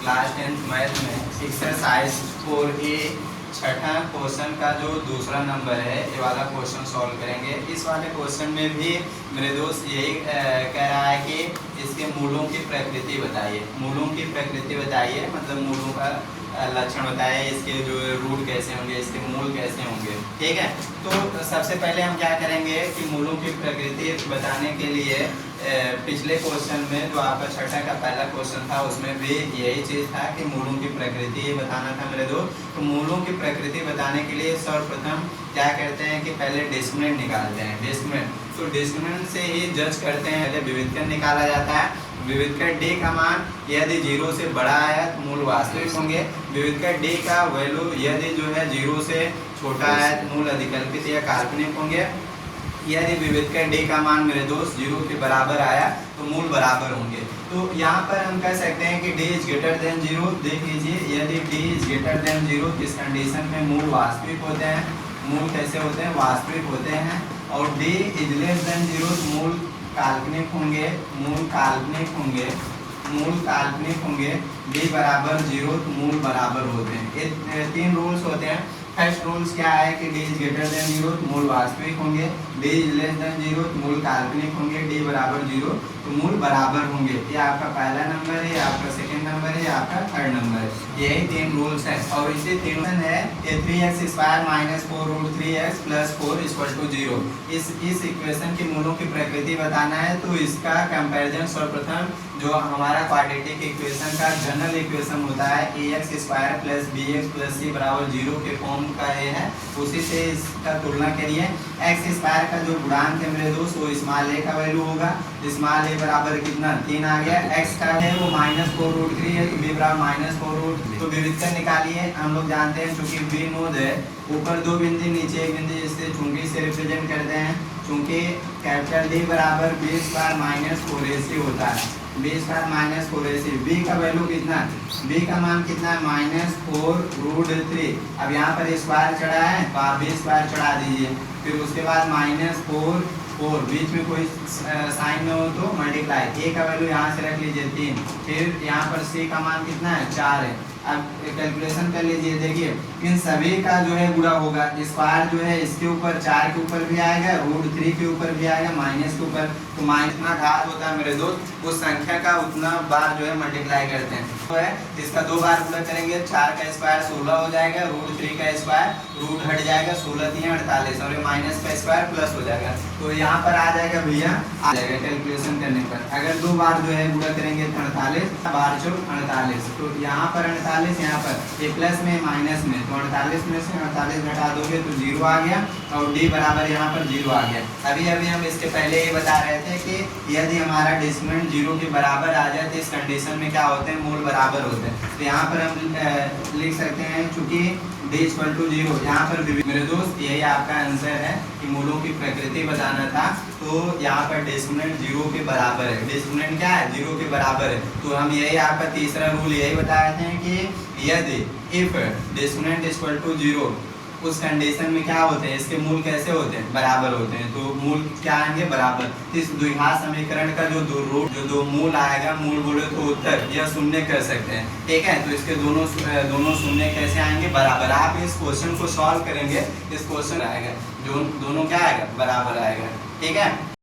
Class 10th math में exercise 4A छठा question का जो दूसरा नंबर है ये वाला क्वेश्चन सॉल्व करेंगे। इस वाले क्वेश्चन में भी मेरे दोस्त यही कह रहा है कि इसके मूलों की प्रकृति बताइए। मूलों की प्रकृति बताइए मतलब मूलों का लक्षण बताइए, इसके जो रूट कैसे होंगे, इसके मूल कैसे होंगे। ठीक है, तो सबसे पहले हम क्या करेंगे कि मूलों की प्रकृति बताने के लिए पिछले क्वेश्चन में जो आपका छठा का पहला क्वेश्चन था उसमें भी यही चीज़ था कि मूलों की प्रकृति ये बताना था मेरे दोस्त। तो मूलों की प्रकृति बताने के लिए सर्वप्रथम क्या करते हैं कि पहले डिस्क्रिमिनेंट निकालते हैं। डिस्क्रिमिनेंट, तो डिस्क्रिमिनेंट से ही जज करते हैं। पहले विविधकरण निकाला जाता है। विविधकरण डी का मान यदि 0 से बड़ा है तो मूल वास्तविक होंगे। विविधकरण डी का वैल्यू यदि जो है 0 से छोटा है तो मूल अधिकल्पित या काल्पनिक होंगे। यदि विविधकरण डी का मान मेरे दोस्त 0 के बराबर आया तो मूल बराबर होंगे। तो यहाँ पर हम कह सकते हैं कि d इज ग्रेटर देन 0। देख लीजिए, यदि d इज ग्रेटर देन 0 इस कंडीशन में मूल वास्तविक होते हैं। मूल कैसे होते हैं? वास्तविक होते हैं। और d इज लेस देन 0 मूल काल्पनिक होंगे। मूल काल्पनिक होंगे। मूल काल्पनिक होंगे। d बराबर 0 तो मूल बराबर होते हैं। ये 3 रूल्स होते हैं। फर्स्ट रूल्स क्या है कि d इज ग्रेटर देन 0 तो मूल वास्तविक होंगे। d इज लेस देन 0 तो मूल काल्पनिक होंगे। d बराबर 0 तो मूल बराबर होंगे। ये आपका पहला नंबर है, ये आपका सेकंड नंबर है, ये आपका थर्ड नंबर है। यही 3 रूल्स हैं। और इसी 3 है कि 3x square minus 4 root 3x plus 4 equal to 0। इस इक्वेशन की मूलों की प्रकृति बताना है तो इसका कंपैरिजन सर्वप्रथम जो हमारा क्वाड्रेटिक इक्वेशन का जनरल इक्वेशन होता है ax square plus bx plus c बराबर 0 के फॉर्म का ये है, उसी से इसका तुलना करिए। x स्क्वायर का जो गुणांक है मेरे दोस्त वो स्मॉल a का वैल्यू होगा। स्मॉल a बराबर कितना? 3 आ गया। x का है वो माइनस 4 रूट 3 है तो b बराबर माइनस 4 रूट 3। तो विविधकरण निकालिए। हम लोग जानते हैं चूंकि b नोड है, ऊपर 2 बिंदु नीचे 1 बिंदु, इससे चूंकि से रिप्रेजेंट करते हैं। चूंकि कैपिटल D बराबर b स्क्वायर माइनस 4ac होता है। b square minus 4ac। b का वैल्यू कितना? b का मान कितना है? Minus 4 root 3। अब यहाँ पर स्क्वायर चढ़ा है तो आप b स्क्वायर चढ़ा दीजिए। फिर उसके बाद माइनस 4 बीच में कोई साइन में हो तो मल्टीप्लाई। a का वैल्यू यहाँ से रख लीजिए 3। फिर यहाँ पर c का मान कितना है? 4 है। अब कैलकुलेशन कर लीजिए। देखिए इन सभी का जो है गुणा होगा। स्क्वायर जो है इसके ऊपर 4 के ऊपर भी आएगा, रूट 3 के ऊपर भी आएगा, माइनस के ऊपर। तो माइनस इतना घात होता है मेरे दोस्त, उस संख्या का उतना बार जो है मल्टीप्लाई करते हैं। तो है इसका 2 बार गुणा करेंगे। 4 का स्क्वायर 16 हो जाएगा, रूट 3 का स्क्वायर रूट हट जाएगा, 16 3 48 और ये माइनस का स्क्वायर प्लस हो जाएगा। तो यहाँ पर आ जाएगा भैया, आ जाएगा कैलकुलेशन करने पर। अगर 2 बार जो है गुणा करेंगे 48 बार 48। तो यहाँ पर 48, यहाँ पर ये प्लस में माइनस में, तो 48 में से 48 घटा दोगे तो 0 आ गया और d बराबर यहाँ पर 0 आ गया। अभी हम इसके पहले ये बता रहे थे कि यदि हमारा डिस्क्रिमिनेंट 0 के बराबर आ जाए तो इस कंडीशन में क्या होते हैं? मूल बराबर होते हैं। तो यहाँ पर हम लिख सकते हैं चूंकि d इक्वल टू 0। यहाँ पर मेरे दोस्त यही आपका आंसर है कि मूलों की प्रकृति बताना था। तो यहाँ पर डिस्क्रिमिनेंट 0 के बराबर है। डिस्क्रिमिनेंट क्या है? 0 के बराबर है। तो हम यही आपका तीसरा रूल यही बताए थे कि यदि इफ डिस्क्रिमिनेंट इक्वल टू 0 उस कंडीशन में क्या होते हैं? इसके मूल कैसे होते हैं? बराबर होते हैं। तो मूल क्या आएंगे? बराबर। इस द्विघात समीकरण का जो 2 रूट जो 2 मूल आएगा, मूल बोले तो उत्तर या शून्य कर सकते हैं। ठीक है, तो इसके दोनों शून्य कैसे आएंगे? बराबर। आप इस क्वेश्चन को सॉल्व करेंगे, इस क्वेश्चन आएगा जो दोनों क्या आएगा? बराबर आएगा। ठीक है।